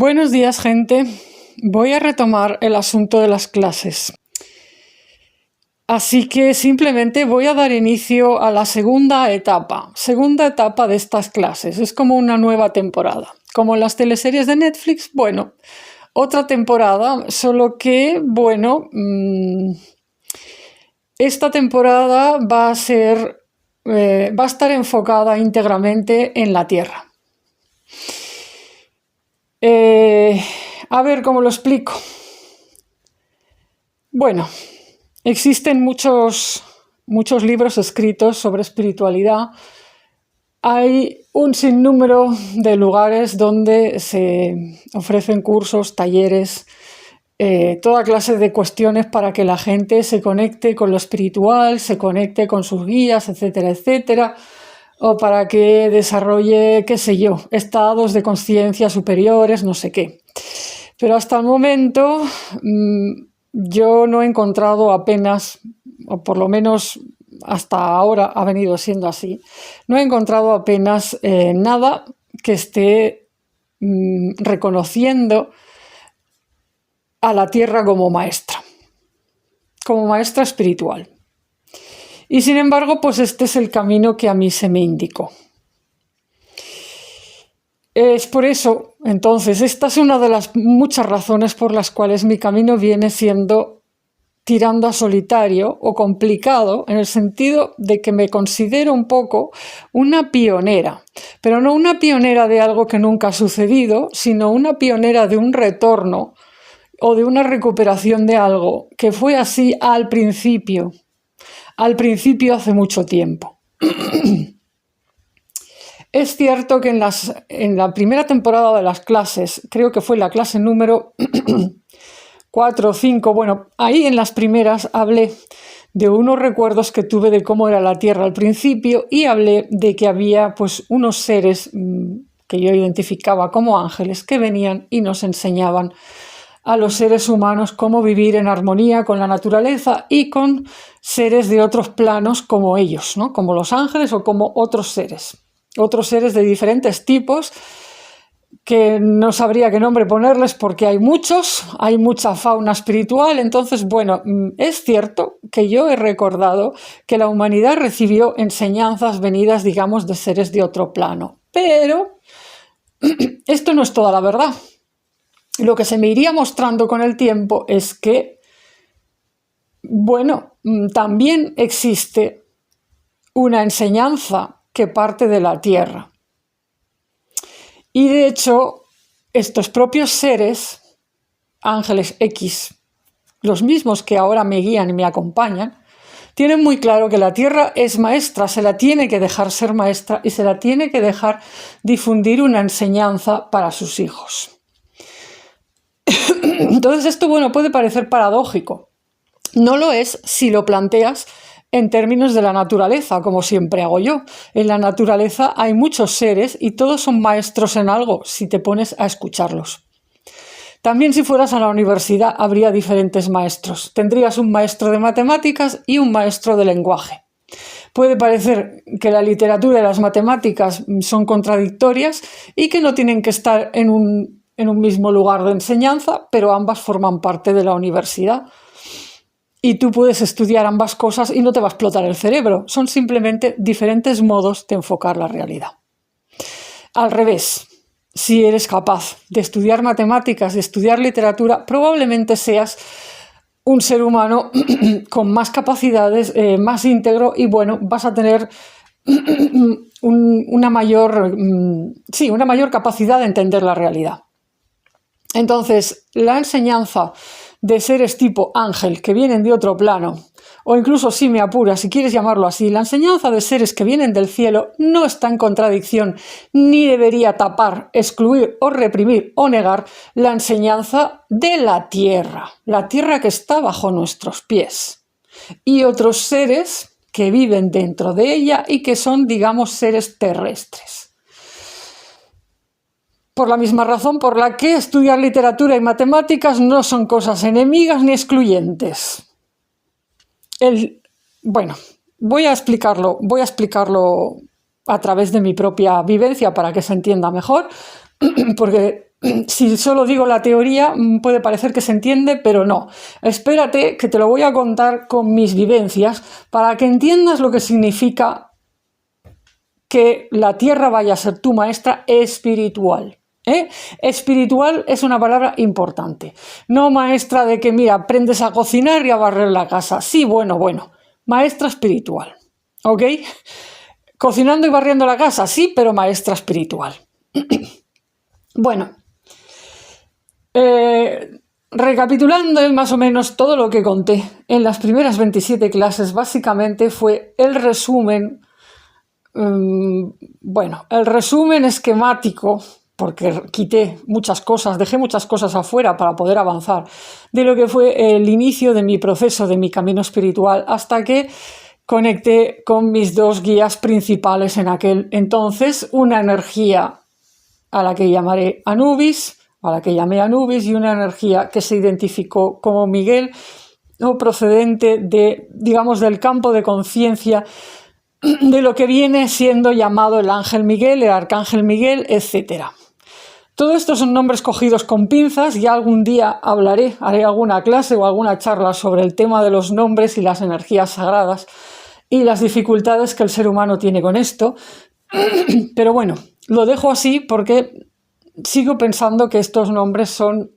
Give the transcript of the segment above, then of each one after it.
Buenos días, gente. Voy a retomar el asunto de las clases. Así que simplemente voy a dar inicio a la segunda etapa de estas clases. Es como una nueva temporada. Como en las teleseries de Netflix, bueno, otra temporada, solo que, bueno, esta temporada va a estar enfocada íntegramente en la Tierra. A ver cómo lo explico. Bueno, existen muchos libros escritos sobre espiritualidad. Hay un sinnúmero de lugares donde se ofrecen cursos, talleres, toda clase de cuestiones para que la gente se conecte con lo espiritual, se conecte con sus guías, etcétera, etcétera, o para que desarrolle, qué sé yo, estados de conciencia superiores, no sé qué. Pero hasta el momento yo no he encontrado apenas, o por lo menos hasta ahora ha venido siendo así, no he encontrado apenas nada que esté reconociendo a la Tierra como maestra espiritual. Y sin embargo, pues este es el camino que a mí se me indicó. Es por eso, entonces, esta es una de las muchas razones por las cuales mi camino viene siendo tirando a solitario o complicado, en el sentido de que me considero un poco una pionera, pero no una pionera de algo que nunca ha sucedido, sino una pionera de un retorno o de una recuperación de algo que fue así al principio hace mucho tiempo. Es cierto que en la primera temporada de las clases, creo que fue la clase número 4 o 5, bueno, ahí en las primeras hablé de unos recuerdos que tuve de cómo era la Tierra al principio y hablé de que había pues unos seres que yo identificaba como ángeles que venían y nos enseñaban a los seres humanos cómo vivir en armonía con la naturaleza y con seres de otros planos como ellos, ¿no? Como los ángeles o como otros seres de diferentes tipos que no sabría qué nombre ponerles porque hay mucha fauna espiritual. Entonces, bueno, es cierto que yo he recordado que la humanidad recibió enseñanzas venidas, digamos, de seres de otro plano, pero esto no es toda la verdad. Lo que se me iría mostrando con el tiempo es que, bueno, también existe una enseñanza que parte de la Tierra. Y de hecho, estos propios seres, ángeles X, los mismos que ahora me guían y me acompañan, tienen muy claro que la Tierra es maestra, se la tiene que dejar ser maestra y se la tiene que dejar difundir una enseñanza para sus hijos. Entonces esto, bueno, puede parecer paradójico. No lo es si lo planteas en términos de la naturaleza, como siempre hago yo. En la naturaleza hay muchos seres y todos son maestros en algo si te pones a escucharlos. También si fueras a la universidad habría diferentes maestros. Tendrías un maestro de matemáticas y un maestro de lenguaje. Puede parecer que la literatura y las matemáticas son contradictorias y que no tienen que estar en un mismo lugar de enseñanza, pero ambas forman parte de la universidad. Y tú puedes estudiar ambas cosas y no te va a explotar el cerebro. Son simplemente diferentes modos de enfocar la realidad. Al revés, si eres capaz de estudiar matemáticas, de estudiar literatura, probablemente seas un ser humano con más capacidades, más íntegro y bueno, vas a tener una mayor capacidad de entender la realidad. Entonces, la enseñanza de seres tipo ángel que vienen de otro plano, o incluso si me apuras, si quieres llamarlo así, la enseñanza de seres que vienen del cielo no está en contradicción ni debería tapar, excluir o reprimir o negar la enseñanza de la tierra que está bajo nuestros pies, y otros seres que viven dentro de ella y que son, digamos, seres terrestres. Por la misma razón por la que estudiar literatura y matemáticas no son cosas enemigas ni excluyentes. Bueno, voy a explicarlo a través de mi propia vivencia para que se entienda mejor, porque Si solo digo la teoría, puede parecer que se entiende, pero no. Espérate, que te lo voy a contar con mis vivencias para que entiendas lo que significa que la tierra vaya a ser tu maestra espiritual. Espiritual es una palabra importante. No maestra de que, mira, aprendes a cocinar y a barrer la casa. Sí, bueno. Maestra espiritual. ¿Ok? Cocinando y barriendo la casa, sí, pero maestra espiritual. Bueno. Recapitulando más o menos todo lo que conté en las primeras 27 clases, básicamente fue el resumen, el resumen esquemático, porque quité muchas cosas, dejé muchas cosas afuera para poder avanzar, de lo que fue el inicio de mi proceso, de mi camino espiritual, hasta que conecté con mis dos guías principales en aquel entonces, una energía a la que llamaré Anubis, a la que llamé Anubis, y una energía que se identificó como Miguel, o procedente de, digamos, del campo de conciencia de lo que viene siendo llamado el Ángel Miguel, el Arcángel Miguel, etc. Todo esto son nombres cogidos con pinzas. Ya algún día haré alguna clase o alguna charla sobre el tema de los nombres y las energías sagradas y las dificultades que el ser humano tiene con esto. Pero bueno, lo dejo así porque sigo pensando que estos nombres son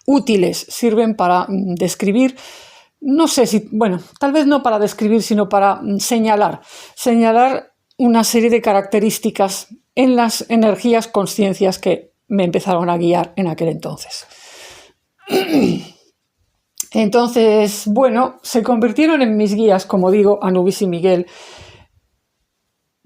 útiles, sirven para describir, no sé si, tal vez no para describir, sino para señalar una serie de características en las energías, conciencias que me empezaron a guiar en aquel entonces. Entonces, se convirtieron en mis guías, como digo, Anubis y Miguel.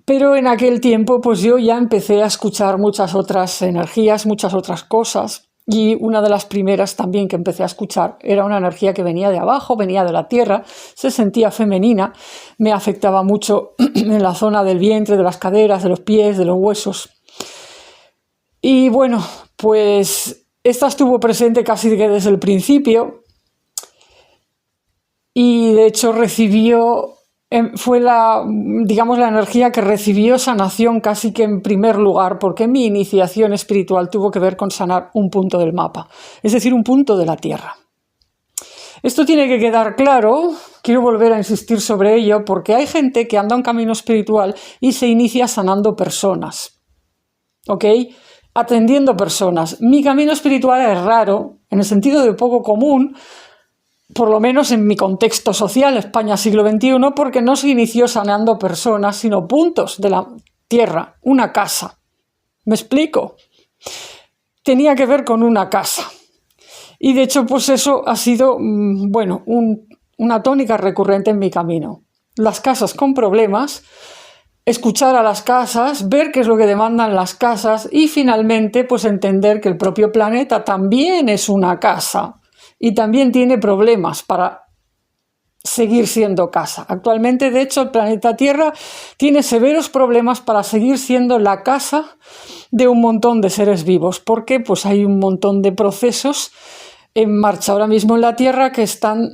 Pero en aquel tiempo, pues yo ya empecé a escuchar muchas otras energías, muchas otras cosas. Y una de las primeras también que empecé a escuchar era una energía que venía de abajo, venía de la tierra, se sentía femenina, me afectaba mucho en la zona del vientre, de las caderas, de los pies, de los huesos. Y pues esta estuvo presente casi desde el principio. Y de hecho fue la energía que recibió sanación casi que en primer lugar, porque mi iniciación espiritual tuvo que ver con sanar un punto del mapa, es decir, un punto de la Tierra. Esto tiene que quedar claro, quiero volver a insistir sobre ello, porque hay gente que anda un camino espiritual y se inicia sanando personas, ¿ok? Atendiendo personas. Mi camino espiritual es raro, en el sentido de poco común, por lo menos en mi contexto social, España siglo XXI, porque no se inició sanando personas, sino puntos de la tierra, una casa. ¿Me explico? Tenía que ver con una casa. Y de hecho, pues eso ha sido, una tónica recurrente en mi camino. Las casas con problemas, escuchar a las casas, ver qué es lo que demandan las casas y finalmente, pues entender que el propio planeta también es una casa. Y también tiene problemas para seguir siendo casa. Actualmente, de hecho, el planeta Tierra tiene severos problemas para seguir siendo la casa de un montón de seres vivos, porque pues hay un montón de procesos en marcha ahora mismo en la Tierra que están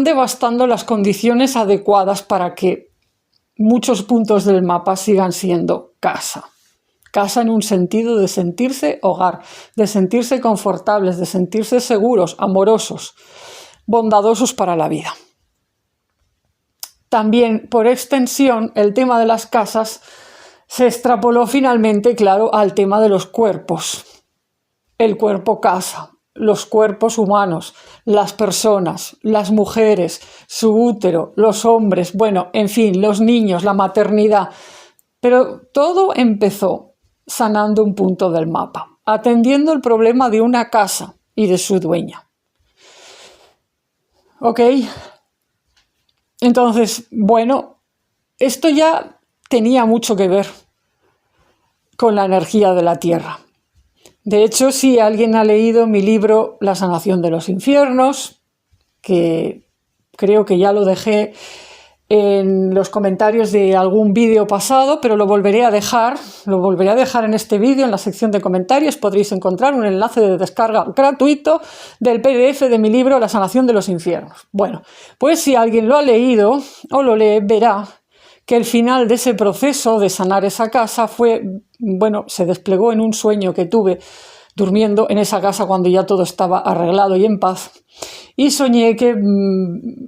devastando las condiciones adecuadas para que muchos puntos del mapa sigan siendo casa. Casa en un sentido de sentirse hogar, de sentirse confortables, de sentirse seguros, amorosos, bondadosos para la vida. También, por extensión, el tema de las casas se extrapoló finalmente, claro, al tema de los cuerpos. El cuerpo casa, los cuerpos humanos, las personas, las mujeres, su útero, los hombres, en fin, los niños, la maternidad. Pero todo empezó sanando un punto del mapa, atendiendo el problema de una casa y de su dueña. ¿Ok? Entonces, esto ya tenía mucho que ver con la energía de la Tierra. De hecho, si alguien ha leído mi libro La sanación de los infiernos, que creo que ya lo dejé en los comentarios de algún vídeo pasado, pero lo volveré a dejar en este vídeo, en la sección de comentarios podréis encontrar un enlace de descarga gratuito del PDF de mi libro La sanación de los infiernos. Pues si alguien lo ha leído o lo lee, verá que el final de ese proceso de sanar esa casa fue, bueno, se desplegó en un sueño que tuve durmiendo en esa casa cuando ya todo estaba arreglado y en paz. Y soñé que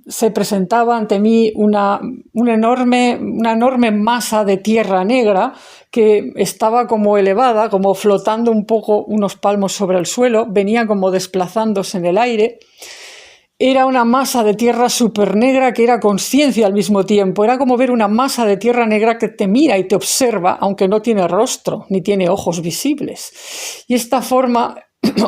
se presentaba ante mí una enorme masa de tierra negra que estaba como elevada, como flotando un poco unos palmos sobre el suelo, venía como desplazándose en el aire. Era una masa de tierra súper negra que era conciencia al mismo tiempo. Era como ver una masa de tierra negra que te mira y te observa, aunque no tiene rostro ni tiene ojos visibles. Y esta forma,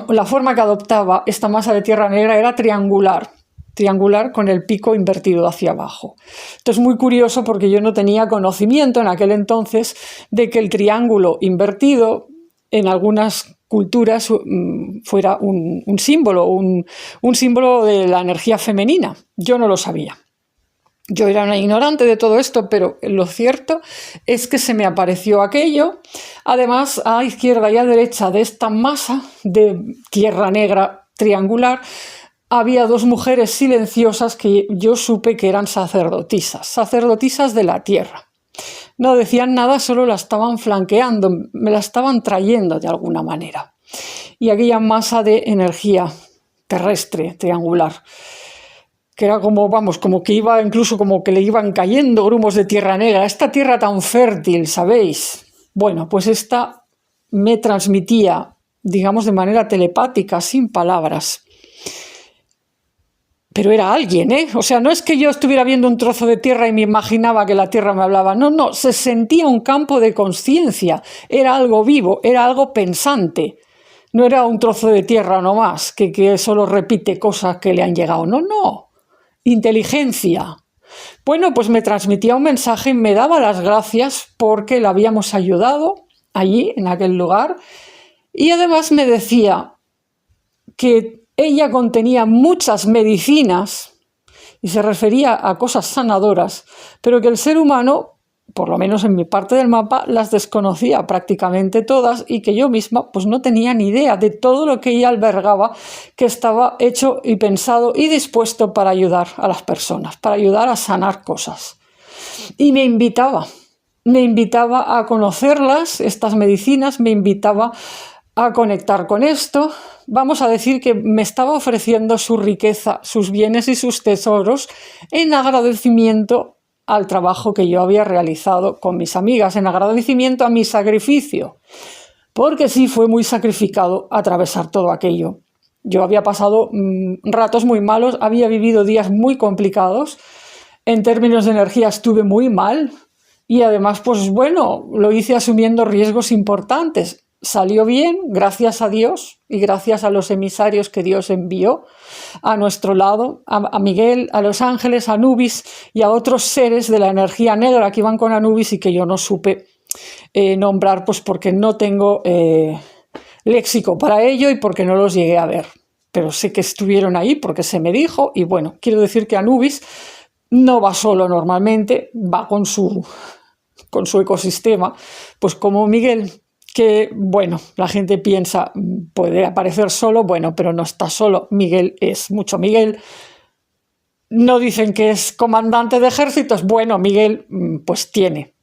la forma que adoptaba esta masa de tierra negra era triangular con el pico invertido hacia abajo. Esto es muy curioso porque yo no tenía conocimiento en aquel entonces de que el triángulo invertido en algunas culturas fuera un símbolo, un símbolo de la energía femenina. Yo no lo sabía. Yo era una ignorante de todo esto, pero lo cierto es que se me apareció aquello. Además, a izquierda y a derecha de esta masa de tierra negra triangular, había dos mujeres silenciosas que yo supe que eran sacerdotisas de la tierra. No decían nada, solo la estaban flanqueando, me la estaban trayendo de alguna manera. Y aquella masa de energía terrestre, triangular, que era como, vamos, como que iba, incluso como que le iban cayendo grumos de tierra negra. Esta tierra tan fértil, ¿sabéis? Bueno, pues esta me transmitía, digamos, de manera telepática, sin palabras. Pero era alguien, ¿eh? O sea, no es que yo estuviera viendo un trozo de tierra y me imaginaba que la tierra me hablaba. No, se sentía un campo de conciencia. Era algo vivo, era algo pensante. No era un trozo de tierra nomás, que solo repite cosas que le han llegado. No. Inteligencia. Bueno, pues me transmitía un mensaje y me daba las gracias porque la habíamos ayudado allí, en aquel lugar. Y además me decía que ella contenía muchas medicinas y se refería a cosas sanadoras, pero que el ser humano, por lo menos en mi parte del mapa, las desconocía prácticamente todas y que yo misma pues no tenía ni idea de todo lo que ella albergaba, que estaba hecho y pensado y dispuesto para ayudar a las personas, para ayudar a sanar cosas. Y me invitaba a conocerlas, estas medicinas, me invitaba a conectar con esto. Vamos a decir que me estaba ofreciendo su riqueza, sus bienes y sus tesoros en agradecimiento al trabajo que yo había realizado con mis amigas, en agradecimiento a mi sacrificio, porque sí fue muy sacrificado atravesar todo aquello. Yo había pasado ratos muy malos, había vivido días muy complicados, en términos de energía estuve muy mal y además, pues bueno, lo hice asumiendo riesgos importantes. Salió bien, gracias a Dios y gracias a los emisarios que Dios envió a nuestro lado, a Miguel, a los ángeles, a Anubis y a otros seres de la energía negra que iban con Anubis y que yo no supe nombrar, pues porque no tengo léxico para ello y porque no los llegué a ver. Pero sé que estuvieron ahí porque se me dijo y bueno, quiero decir que Anubis no va solo normalmente, va con su ecosistema, pues como Miguel, que, bueno, la gente piensa, puede aparecer solo, bueno, pero no está solo. Miguel es mucho Miguel. No dicen que es comandante de ejércitos. Bueno, Miguel, pues tiene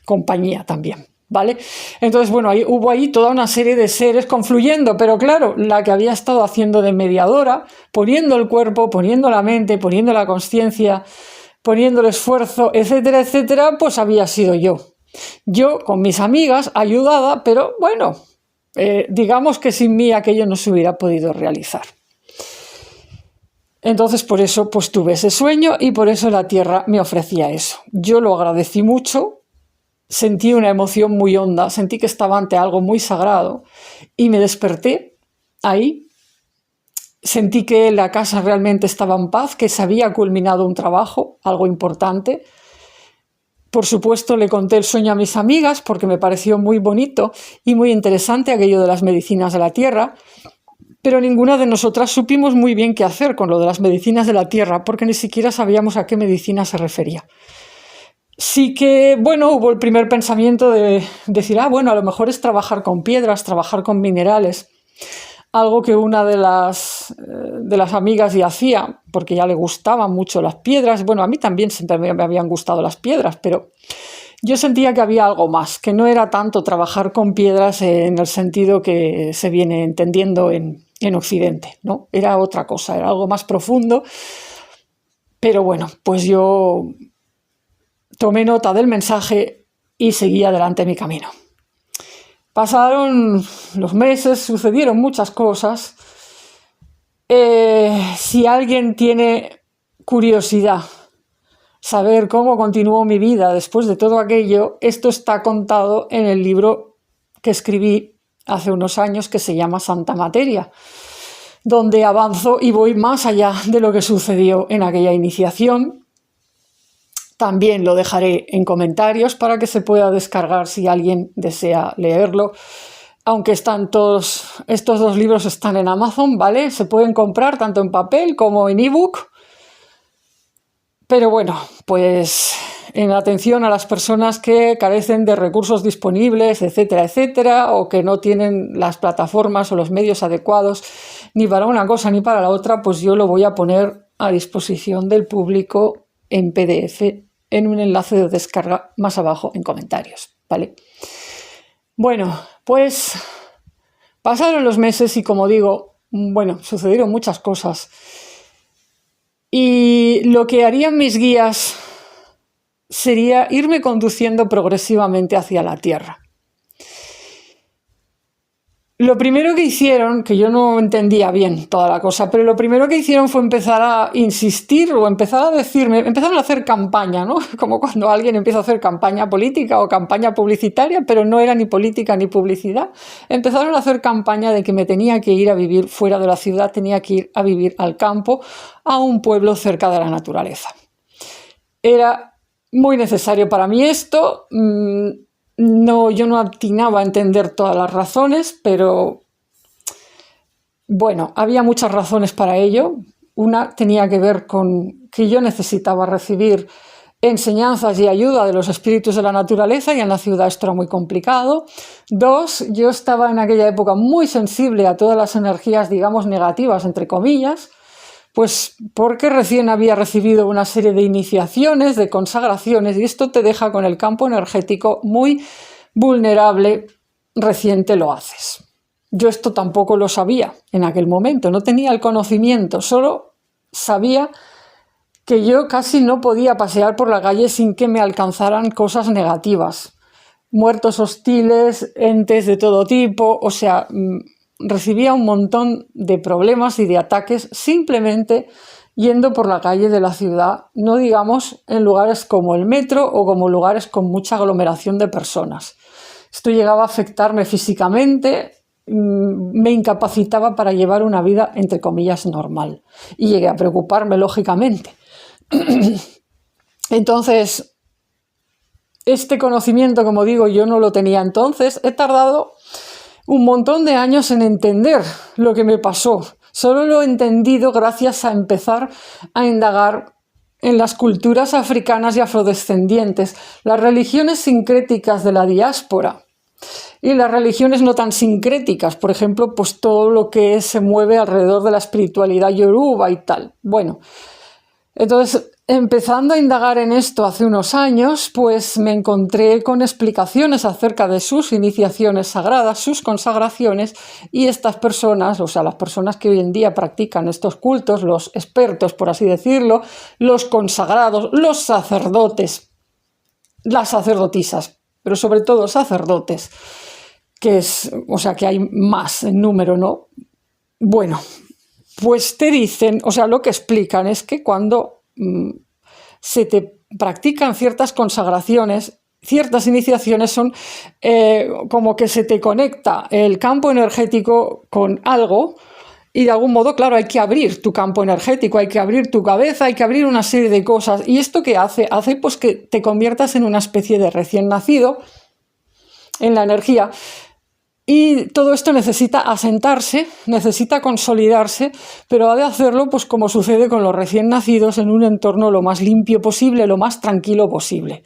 compañía también, ¿vale? Entonces, bueno, hubo ahí toda una serie de seres confluyendo, pero claro, la que había estado haciendo de mediadora, poniendo el cuerpo, poniendo la mente, poniendo la consciencia, poniendo el esfuerzo, etcétera, etcétera, pues había sido yo. Yo con mis amigas, ayudada, pero bueno, digamos que sin mí aquello no se hubiera podido realizar. Entonces por eso pues tuve ese sueño y por eso la tierra me ofrecía eso. Yo lo agradecí mucho, sentí una emoción muy honda, sentí que estaba ante algo muy sagrado y me desperté ahí. Sentí que la casa realmente estaba en paz, que se había culminado un trabajo, algo importante. Por supuesto, le conté el sueño a mis amigas porque me pareció muy bonito y muy interesante aquello de las medicinas de la tierra, pero ninguna de nosotras supimos muy bien qué hacer con lo de las medicinas de la tierra porque ni siquiera sabíamos a qué medicina se refería. Sí que, bueno, hubo el primer pensamiento de decir, bueno, a lo mejor es trabajar con piedras, trabajar con minerales, algo que una de las de las amigas y hacía, porque ya le gustaban mucho las piedras. Bueno, a mí también siempre me habían gustado las piedras, pero yo sentía que había algo más, que no era tanto trabajar con piedras en el sentido que se viene entendiendo en Occidente, ¿no? Era otra cosa, era algo más profundo. Pero bueno, pues yo tomé nota del mensaje y seguí adelante mi camino. Pasaron los meses, sucedieron muchas cosas. Si alguien tiene curiosidad, saber cómo continuó mi vida después de todo aquello, esto está contado en el libro que escribí hace unos años que se llama Santa Materia, donde avanzo y voy más allá de lo que sucedió en aquella iniciación. También lo dejaré en comentarios para que se pueda descargar si alguien desea leerlo. Aunque estos 2 libros están en Amazon, ¿vale? Se pueden comprar tanto en papel como en ebook. Pero bueno, pues en atención a las personas que carecen de recursos disponibles, etcétera, etcétera, o que no tienen las plataformas o los medios adecuados ni para una cosa ni para la otra, pues yo lo voy a poner a disposición del público en PDF en un enlace de descarga más abajo en comentarios, ¿vale? Bueno, pues pasaron los meses y, como digo, bueno, sucedieron muchas cosas. Y lo que harían mis guías sería irme conduciendo progresivamente hacia la Tierra. Lo primero que hicieron, que yo no entendía bien toda la cosa, pero lo primero que hicieron fue empezar a insistir o empezar a decirme, empezaron a hacer campaña, ¿no? Como cuando alguien empieza a hacer campaña política o campaña publicitaria, pero no era ni política ni publicidad. Empezaron a hacer campaña de que me tenía que ir a vivir fuera de la ciudad, tenía que ir a vivir al campo, a un pueblo cerca de la naturaleza. Era muy necesario para mí esto. Yo no atinaba a entender todas las razones, pero bueno, había muchas razones para ello. Una tenía que ver con que yo necesitaba recibir enseñanzas y ayuda de los espíritus de la naturaleza y en la ciudad esto era muy complicado. 2, yo estaba en aquella época muy sensible a todas las energías, digamos, negativas, entre comillas, pues porque recién había recibido una serie de iniciaciones, de consagraciones, y esto te deja con el campo energético muy vulnerable recién te lo haces. Yo esto tampoco lo sabía en aquel momento, no tenía el conocimiento, solo sabía que yo casi no podía pasear por la calle sin que me alcanzaran cosas negativas. Muertos hostiles, entes de todo tipo, o sea, recibía un montón de problemas y de ataques simplemente yendo por la calle de la ciudad, no digamos en lugares como el metro o como lugares con mucha aglomeración de personas. Esto llegaba a afectarme físicamente, me incapacitaba para llevar una vida, entre comillas, normal. Y llegué a preocuparme, lógicamente. Entonces, este conocimiento, como digo, yo no lo tenía entonces. He tardado un montón de años en entender lo que me pasó. Solo lo he entendido gracias a empezar a indagar en las culturas africanas y afrodescendientes, las religiones sincréticas de la diáspora y las religiones no tan sincréticas, por ejemplo, pues todo lo que se mueve alrededor de la espiritualidad yoruba y tal. Bueno, entonces, empezando a indagar en esto hace unos años, pues me encontré con explicaciones acerca de sus iniciaciones sagradas, sus consagraciones, y estas personas, o sea, las personas que hoy en día practican estos cultos, los expertos, por así decirlo, los consagrados, los sacerdotes, las sacerdotisas, pero sobre todo sacerdotes, que es, o sea, que hay más en número, ¿no? Bueno, pues te dicen, o sea, lo que explican es que cuando se te practican ciertas consagraciones, ciertas iniciaciones son como que se te conecta el campo energético con algo y de algún modo, claro, hay que abrir tu campo energético, hay que abrir tu cabeza, hay que abrir una serie de cosas. ¿Y esto qué hace? Hace pues que te conviertas en una especie de recién nacido en la energía. Y todo esto necesita asentarse, necesita consolidarse, pero ha de hacerlo, pues como sucede con los recién nacidos, en un entorno lo más limpio posible, lo más tranquilo posible.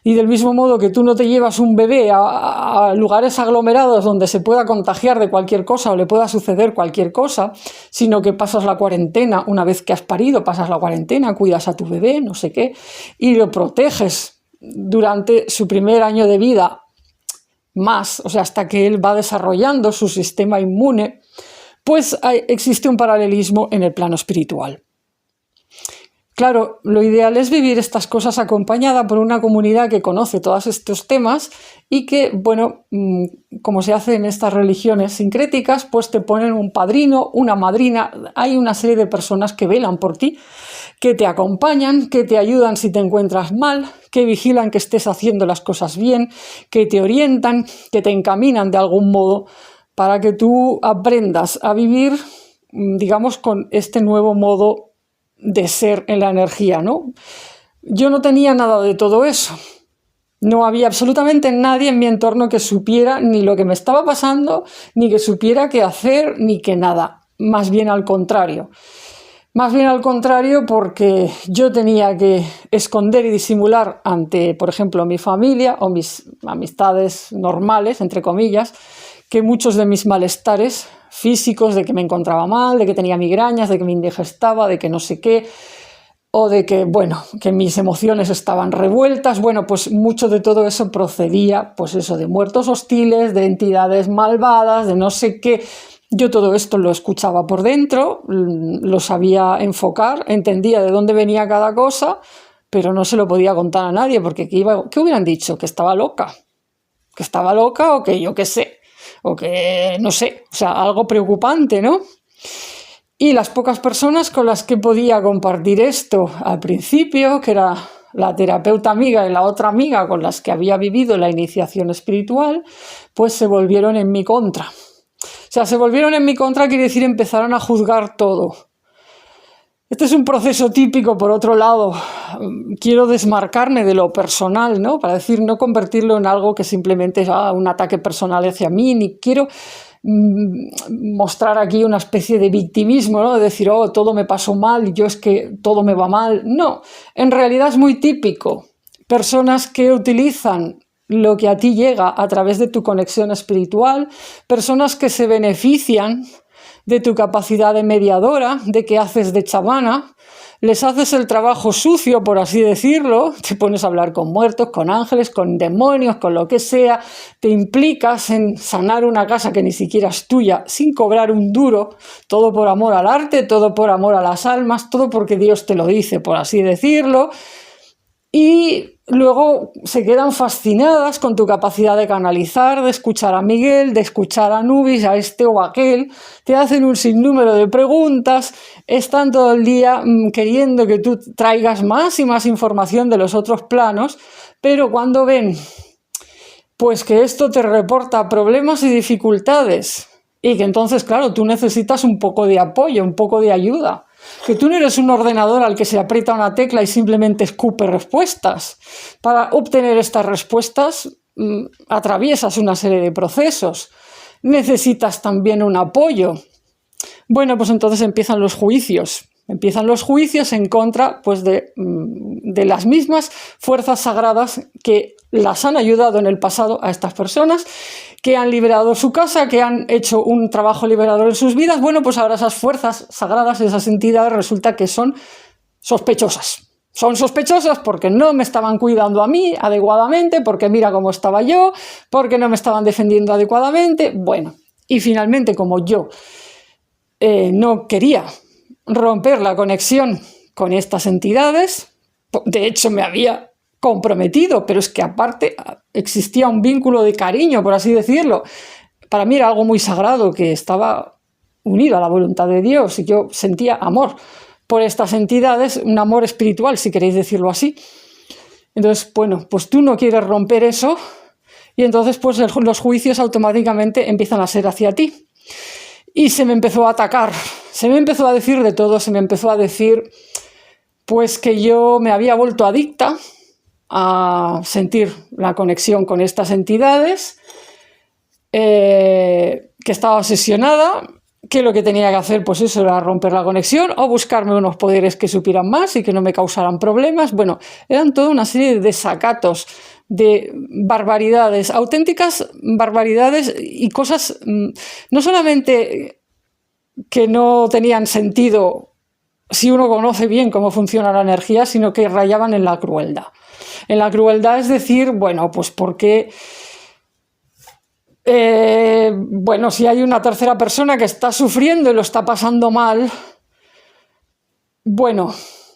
Y del mismo modo que tú no te llevas un bebé a lugares aglomerados donde se pueda contagiar de cualquier cosa o le pueda suceder cualquier cosa, sino que pasas la cuarentena, una vez que has parido, pasas la cuarentena, cuidas a tu bebé, no sé qué, y lo proteges durante su primer año de vida más, o sea, hasta que él va desarrollando su sistema inmune, pues existe un paralelismo en el plano espiritual. Claro, lo ideal es vivir estas cosas acompañada por una comunidad que conoce todos estos temas y que, bueno, como se hace en estas religiones sincréticas, pues te ponen un padrino, una madrina, hay una serie de personas que velan por ti, que te acompañan, que te ayudan si te encuentras mal, que vigilan que estés haciendo las cosas bien, que te orientan, que te encaminan de algún modo para que tú aprendas a vivir, digamos, con este nuevo modo de ser en la energía, ¿no? Yo no tenía nada de todo eso. No había absolutamente nadie en mi entorno que supiera ni lo que me estaba pasando, ni que supiera qué hacer, ni que nada. Más bien al contrario. Más bien al contrario, porque yo tenía que esconder y disimular ante, por ejemplo, mi familia o mis amistades normales, entre comillas, que muchos de mis malestares físicos, de que me encontraba mal, de que tenía migrañas, de que me indigestaba, de que no sé qué, o de que, bueno, que mis emociones estaban revueltas. Bueno, pues mucho de todo eso procedía, pues eso, de muertos hostiles, de entidades malvadas, de no sé qué. Yo todo esto lo escuchaba por dentro, lo sabía enfocar, entendía de dónde venía cada cosa, pero no se lo podía contar a nadie, porque ¿qué hubieran dicho? ¿Que estaba loca? ¿Que estaba loca o que yo qué sé? O que, no sé, o sea, algo preocupante, ¿no? Y las pocas personas con las que podía compartir esto al principio, que era la terapeuta amiga y la otra amiga con las que había vivido la iniciación espiritual, pues se volvieron en mi contra. O sea, se volvieron en mi contra quiere decir empezaron a juzgar todo. Este es un proceso típico, por otro lado. Quiero desmarcarme de lo personal, ¿no? Para decir, no convertirlo en algo que simplemente es un ataque personal hacia mí, ni quiero mostrar aquí una especie de victimismo, ¿no? De decir, oh, todo me pasó mal y yo es que todo me va mal. No, en realidad es muy típico. Personas que utilizan lo que a ti llega a través de tu conexión espiritual, personas que se benefician de tu capacidad de mediadora, de que haces de chamana, les haces el trabajo sucio, por así decirlo, te pones a hablar con muertos, con ángeles, con demonios, con lo que sea, te implicas en sanar una casa que ni siquiera es tuya, sin cobrar un duro, todo por amor al arte, todo por amor a las almas, todo porque Dios te lo dice, por así decirlo, y luego se quedan fascinadas con tu capacidad de canalizar, de escuchar a Miguel, de escuchar a Nubis, a este o aquel, te hacen un sinnúmero de preguntas, están todo el día queriendo que tú traigas más y más información de los otros planos, pero cuando ven pues que esto te reporta problemas y dificultades y que entonces, claro, tú necesitas un poco de apoyo, un poco de ayuda, que tú no eres un ordenador al que se aprieta una tecla y simplemente escupe respuestas. Para obtener estas respuestas atraviesas una serie de procesos. Necesitas también un apoyo. Bueno, pues entonces empiezan los juicios. Empiezan los juicios en contra pues, de las mismas fuerzas sagradas que las han ayudado en el pasado a estas personas, que han liberado su casa, que han hecho un trabajo liberador en sus vidas. Bueno, pues ahora esas fuerzas sagradas, esas entidades, resulta que son sospechosas. Son sospechosas porque no me estaban cuidando a mí adecuadamente, porque mira cómo estaba yo, porque no me estaban defendiendo adecuadamente. Bueno, y finalmente, como yo no quería romper la conexión con estas entidades, de hecho me había comprometido, pero es que aparte existía un vínculo de cariño, por así decirlo. Para mí era algo muy sagrado, que estaba unido a la voluntad de Dios y yo sentía amor por estas entidades, un amor espiritual, si queréis decirlo así. Entonces, bueno, pues tú no quieres romper eso y entonces pues los juicios automáticamente empiezan a ser hacia ti. Y se me empezó a atacar, se me empezó a decir de todo, se me empezó a decir pues que yo me había vuelto adicta a sentir la conexión con estas entidades, que estaba obsesionada, que lo que tenía que hacer pues eso era romper la conexión o buscarme unos poderes que supieran más y que no me causaran problemas. Bueno, eran toda una serie de desacatos de barbaridades, auténticas barbaridades y cosas no solamente que no tenían sentido si uno conoce bien cómo funciona la energía, sino que rayaban en la crueldad. En la crueldad es decir, bueno, pues porque bueno, si hay una tercera persona que está sufriendo y lo está pasando mal, bueno,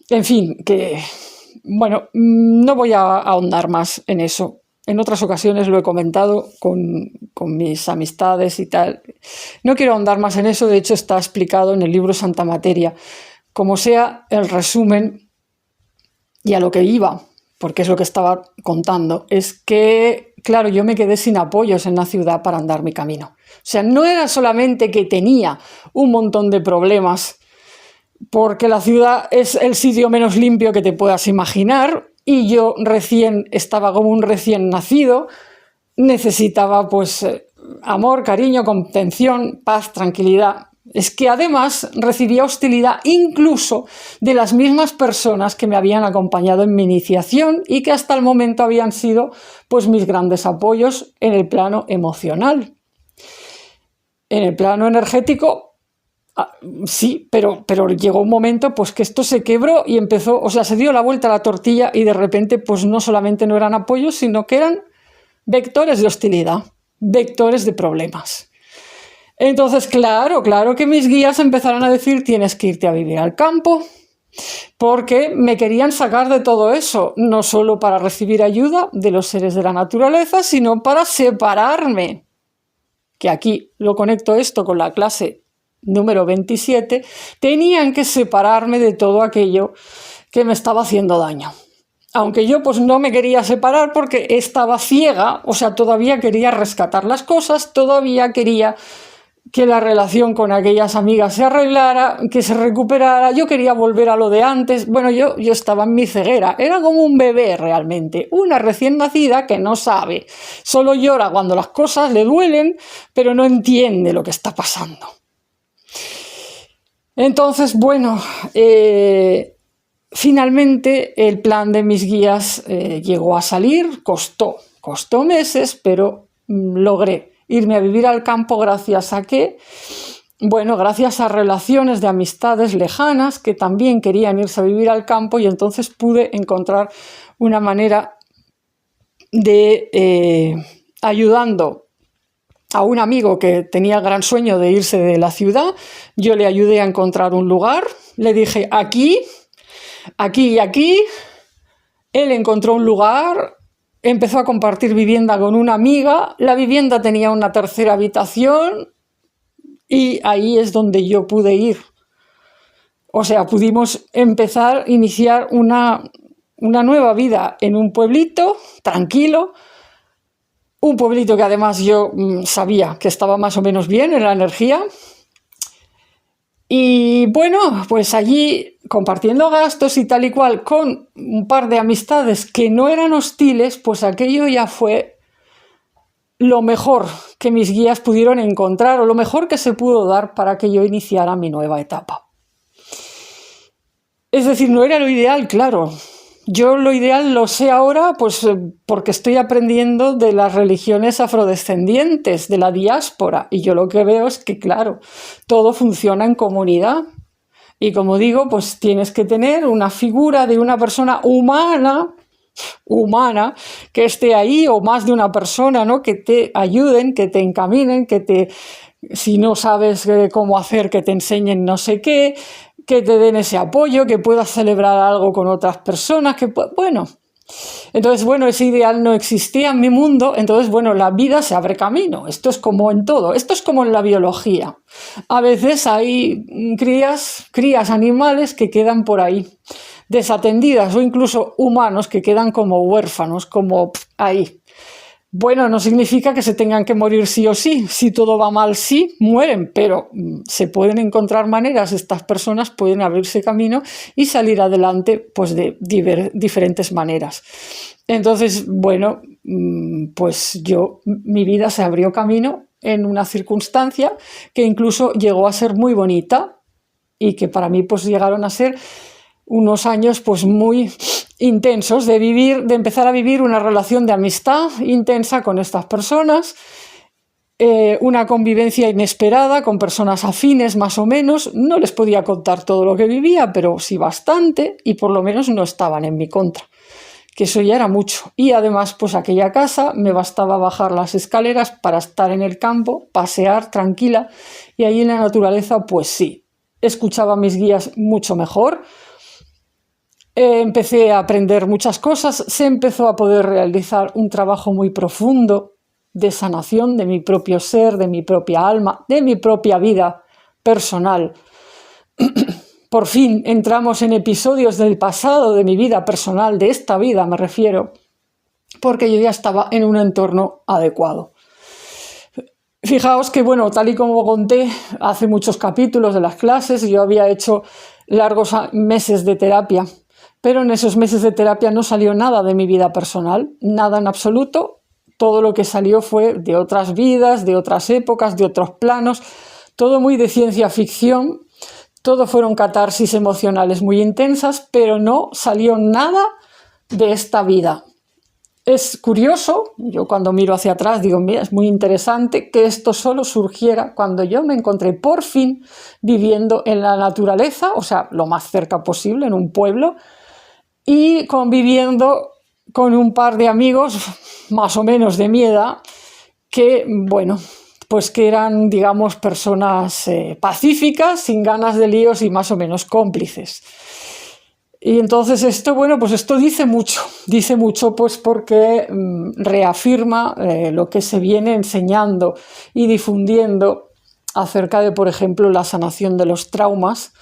en fin, que bueno, no voy a ahondar más en eso. En otras ocasiones lo he comentado con mis amistades y tal. No quiero ahondar más en eso, de hecho está explicado en el libro Santa Materia. Como sea, el resumen, y a lo que iba, porque es lo que estaba contando, es que, claro, yo me quedé sin apoyos en la ciudad para andar mi camino. O sea, no era solamente que tenía un montón de problemas, porque la ciudad es el sitio menos limpio que te puedas imaginar, y yo estaba como un recién nacido, necesitaba pues amor, cariño, contención, paz, tranquilidad. Es que además recibía hostilidad incluso de las mismas personas que me habían acompañado en mi iniciación y que hasta el momento habían sido pues mis grandes apoyos en el plano emocional. En el plano energético, sí, pero llegó un momento pues que esto se quebró y empezó, o sea, se dio la vuelta a la tortilla y de repente pues no solamente no eran apoyos, sino que eran vectores de hostilidad, vectores de problemas. Entonces, claro que mis guías empezaron a decir tienes que irte a vivir al campo, porque me querían sacar de todo eso, no solo para recibir ayuda de los seres de la naturaleza, sino para separarme. Que aquí lo conecto esto con la clase número 27, tenían que separarme de todo aquello que me estaba haciendo daño. Aunque yo pues no me quería separar porque estaba ciega, o sea, todavía quería rescatar las cosas, todavía quería que la relación con aquellas amigas se arreglara, que se recuperara, yo quería volver a lo de antes. Bueno, yo estaba en mi ceguera, era como un bebé realmente, una recién nacida que no sabe, solo llora cuando las cosas le duelen, pero no entiende lo que está pasando. Entonces, bueno, finalmente el plan de mis guías llegó a salir, costó meses, pero logré irme a vivir al campo gracias a gracias a relaciones de amistades lejanas que también querían irse a vivir al campo, y entonces pude encontrar una manera de, ayudando a un amigo que tenía el gran sueño de irse de la ciudad, yo le ayudé a encontrar un lugar, le dije aquí y aquí, él encontró un lugar. Empezó a compartir vivienda con una amiga, la vivienda tenía una tercera habitación y ahí es donde yo pude ir. O sea, pudimos iniciar una nueva vida en un pueblito tranquilo, un pueblito que además yo sabía que estaba más o menos bien en la energía. Y bueno, pues allí compartiendo gastos y tal y cual con un par de amistades que no eran hostiles, pues aquello ya fue lo mejor que mis guías pudieron encontrar o lo mejor que se pudo dar para que yo iniciara mi nueva etapa. Es decir, no era lo ideal, claro. Yo lo ideal lo sé ahora pues porque estoy aprendiendo de las religiones afrodescendientes, de la diáspora, y yo lo que veo es que, claro, todo funciona en comunidad. Y como digo, pues tienes que tener una figura de una persona humana que esté ahí, o más de una persona, ¿no? Que te ayuden, que te encaminen, si no sabes cómo hacer, que te enseñen no sé qué, que te den ese apoyo, que puedas celebrar algo con otras personas, entonces, ese ideal no existía en mi mundo. Entonces, la vida se abre camino. Esto es como en todo. Esto es como en la biología. A veces hay crías animales que quedan por ahí desatendidas, o incluso humanos que quedan como huérfanos, como ahí. Bueno, no significa que se tengan que morir sí o sí. Si todo va mal, sí, mueren, pero se pueden encontrar maneras, estas personas pueden abrirse camino y salir adelante pues de diferentes maneras. Entonces, pues mi vida se abrió camino en una circunstancia que incluso llegó a ser muy bonita y que para mí pues llegaron a ser unos años pues muy intensos, de empezar a vivir una relación de amistad intensa con estas personas, una convivencia inesperada con personas afines más o menos. No les podía contar todo lo que vivía, pero sí bastante, y por lo menos no estaban en mi contra, que eso ya era mucho. Y además, pues aquella casa me bastaba bajar las escaleras para estar en el campo, pasear tranquila, y ahí en la naturaleza, pues sí, escuchaba a mis guías mucho mejor. Empecé a aprender muchas cosas, se empezó a poder realizar un trabajo muy profundo de sanación de mi propio ser, de mi propia alma, de mi propia vida personal. Por fin entramos en episodios del pasado de mi vida personal, de esta vida me refiero, porque yo ya estaba en un entorno adecuado. Fijaos que, bueno, tal y como conté hace muchos capítulos de las clases, yo había hecho largos meses de terapia, pero en esos meses de terapia no salió nada de mi vida personal, nada en absoluto. Todo lo que salió fue de otras vidas, de otras épocas, de otros planos, todo muy de ciencia ficción, todo fueron catarsis emocionales muy intensas, pero no salió nada de esta vida. Es curioso, yo cuando miro hacia atrás digo, mira, es muy interesante que esto solo surgiera cuando yo me encontré por fin viviendo en la naturaleza, o sea, lo más cerca posible, en un pueblo, y conviviendo con un par de amigos más o menos de mi edad que, bueno, pues que eran, digamos, personas pacíficas, sin ganas de líos y más o menos cómplices. Y entonces esto, bueno, pues esto dice mucho pues porque reafirma lo que se viene enseñando y difundiendo acerca de, por ejemplo, la sanación de los traumas.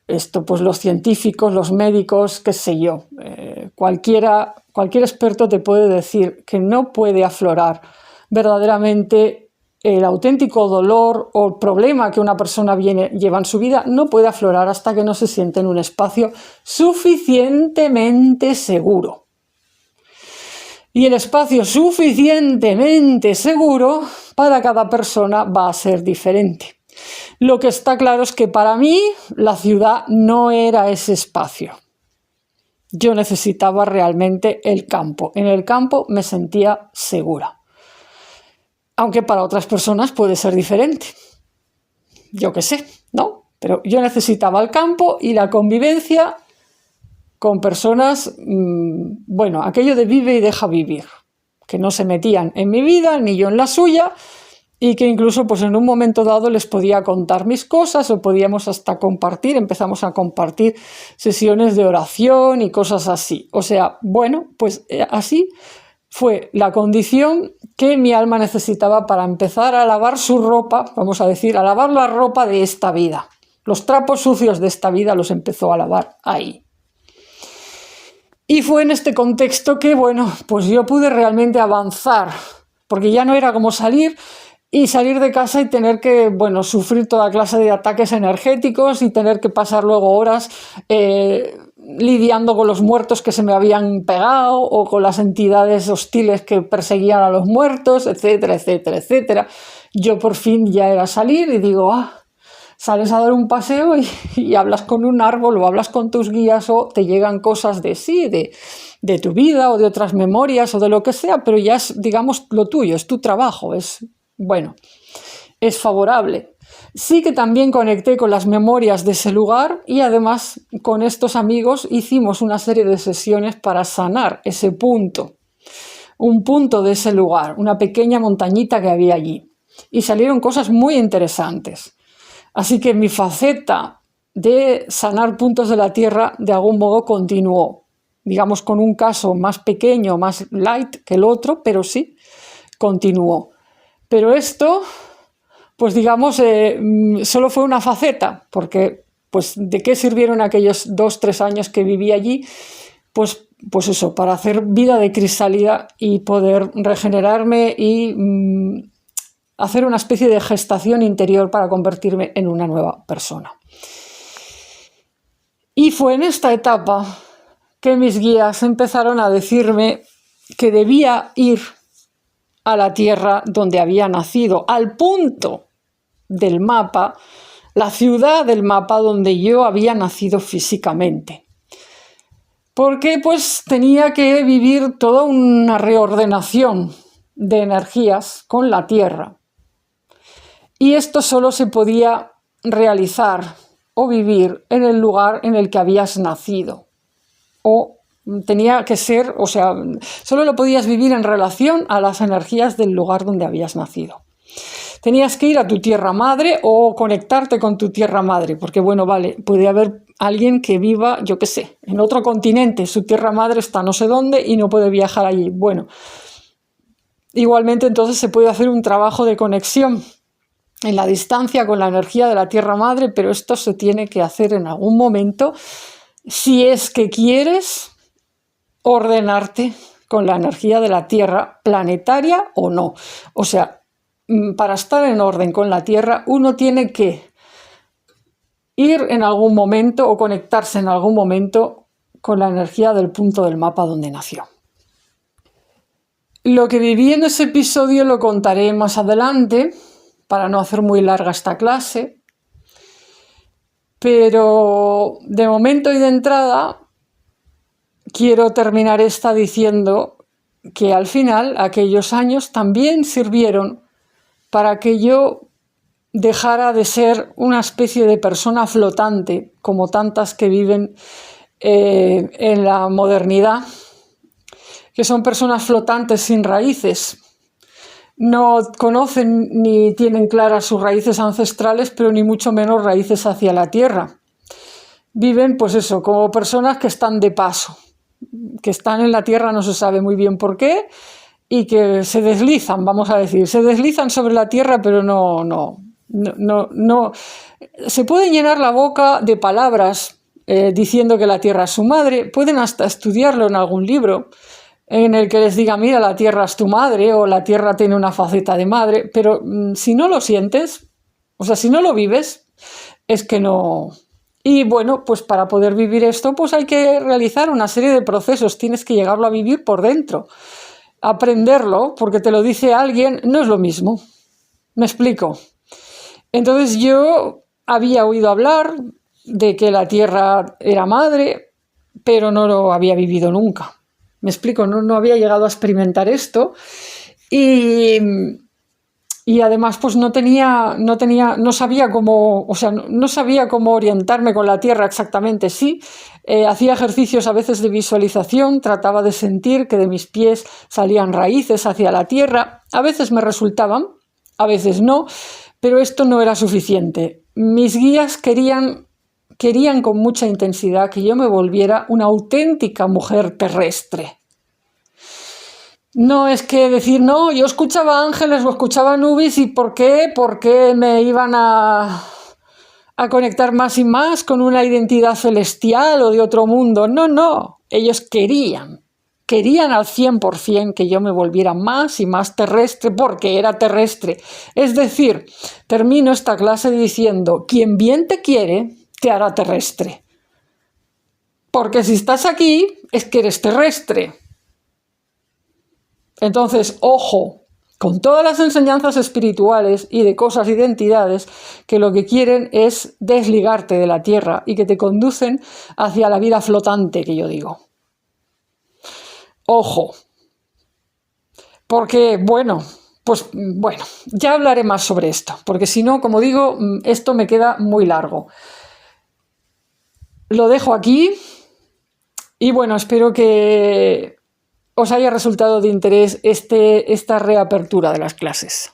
Esto, pues los científicos, los médicos, qué sé yo, cualquier experto te puede decir que no puede aflorar verdaderamente el auténtico dolor o el problema que una persona lleva en su vida, no puede aflorar hasta que no se siente en un espacio suficientemente seguro. Y el espacio suficientemente seguro para cada persona va a ser diferente. Lo que está claro es que para mí la ciudad no era ese espacio. Yo necesitaba realmente el campo. En el campo me sentía segura. Aunque para otras personas puede ser diferente. Yo qué sé, ¿no? Pero yo necesitaba el campo y la convivencia con personas, bueno, aquello de vive y deja vivir, que no se metían en mi vida ni yo en la suya, y que incluso pues en un momento dado les podía contar mis cosas o podíamos hasta empezamos a compartir sesiones de oración y cosas así. O sea, bueno, pues así fue la condición que mi alma necesitaba para empezar a lavar su ropa, vamos a decir, a lavar la ropa de esta vida. Los trapos sucios de esta vida los empezó a lavar ahí. Y fue en este contexto que, bueno, pues yo pude realmente avanzar, porque ya no era como salir de casa y tener que, bueno, sufrir toda clase de ataques energéticos y tener que pasar luego horas lidiando con los muertos que se me habían pegado o con las entidades hostiles que perseguían a los muertos, etcétera, etcétera, etcétera. Yo por fin ya era salir y digo, sales a dar un paseo y hablas con un árbol o hablas con tus guías o te llegan cosas de tu vida o de otras memorias o de lo que sea, pero ya es, digamos, lo tuyo, es tu trabajo, es favorable. Sí que también conecté con las memorias de ese lugar y además con estos amigos hicimos una serie de sesiones para sanar ese punto, un punto de ese lugar, una pequeña montañita que había allí. Y salieron cosas muy interesantes. Así que mi faceta de sanar puntos de la Tierra de algún modo continuó, digamos con un caso más pequeño, más light que el otro, pero sí, continuó. Pero esto, pues digamos, solo fue una faceta, porque pues ¿de qué sirvieron aquellos 2-3 años que viví allí? Pues eso, para hacer vida de crisálida y poder regenerarme y hacer una especie de gestación interior para convertirme en una nueva persona. Y fue en esta etapa que mis guías empezaron a decirme que debía ir a la tierra donde había nacido, al punto del mapa, la ciudad del mapa donde yo había nacido físicamente. porque pues tenía que vivir toda una reordenación de energías con la Tierra. Y esto solo se podía realizar o vivir en el lugar en el que habías nacido. O tenía que ser, o sea, solo lo podías vivir en relación a las energías del lugar donde habías nacido. Tenías que ir a tu tierra madre o conectarte con tu tierra madre, porque bueno, vale, puede haber alguien que viva, yo qué sé, en otro continente, su tierra madre está no sé dónde y no puede viajar allí. Bueno, igualmente entonces se puede hacer un trabajo de conexión en la distancia con la energía de la tierra madre, pero esto se tiene que hacer en algún momento si es que quieres ordenarte con la energía de la tierra planetaria o no. O sea, para estar en orden con la Tierra, uno tiene que ir en algún momento o conectarse en algún momento con la energía del punto del mapa donde nació. Lo que viví en ese episodio lo contaré más adelante, para no hacer muy larga esta clase, pero de momento y de entrada quiero terminar esta diciendo que al final aquellos años también sirvieron para que yo dejara de ser una especie de persona flotante, como tantas que viven en la modernidad, que son personas flotantes sin raíces. No conocen ni tienen claras sus raíces ancestrales, pero ni mucho menos raíces hacia la tierra. Viven, pues eso, como personas que están de paso, que están en la tierra, no se sabe muy bien por qué, y que se deslizan, vamos a decir, se deslizan sobre la tierra, pero no. Se pueden llenar la boca de palabras diciendo que la tierra es su madre, pueden hasta estudiarlo en algún libro en el que les diga, mira, la tierra es tu madre o la tierra tiene una faceta de madre, pero si no lo sientes, o sea, si no lo vives, es que no. Y bueno, pues para poder vivir esto, pues hay que realizar una serie de procesos, tienes que llegarlo a vivir por dentro. Aprenderlo, porque te lo dice alguien, no es lo mismo. ¿Me explico? Entonces yo había oído hablar de que la tierra era madre, pero no lo había vivido nunca. ¿Me explico? No había llegado a experimentar esto y además pues no sabía cómo, o sea, no sabía cómo orientarme con la tierra exactamente. Sí, hacía ejercicios a veces de visualización, trataba de sentir que de mis pies salían raíces hacia la tierra. A veces me resultaban, a veces no, pero esto no era suficiente. Mis guías querían con mucha intensidad que yo me volviera una auténtica mujer terrestre. No es que decir, no, yo escuchaba ángeles o escuchaba nubes y ¿por qué? Porque me iban a conectar más y más con una identidad celestial o de otro mundo. No, ellos querían al 100% que yo me volviera más y más terrestre porque era terrestre. Es decir, termino esta clase diciendo, quien bien te quiere, te hará terrestre. Porque si estás aquí, es que eres terrestre. Entonces, ojo, con todas las enseñanzas espirituales y de cosas y de entidades que lo que quieren es desligarte de la tierra y que te conducen hacia la vida flotante, que yo digo. Ojo, porque, bueno, ya hablaré más sobre esto, porque si no, como digo, esto me queda muy largo. Lo dejo aquí y bueno, espero que os haya resultado de interés esta reapertura de las clases.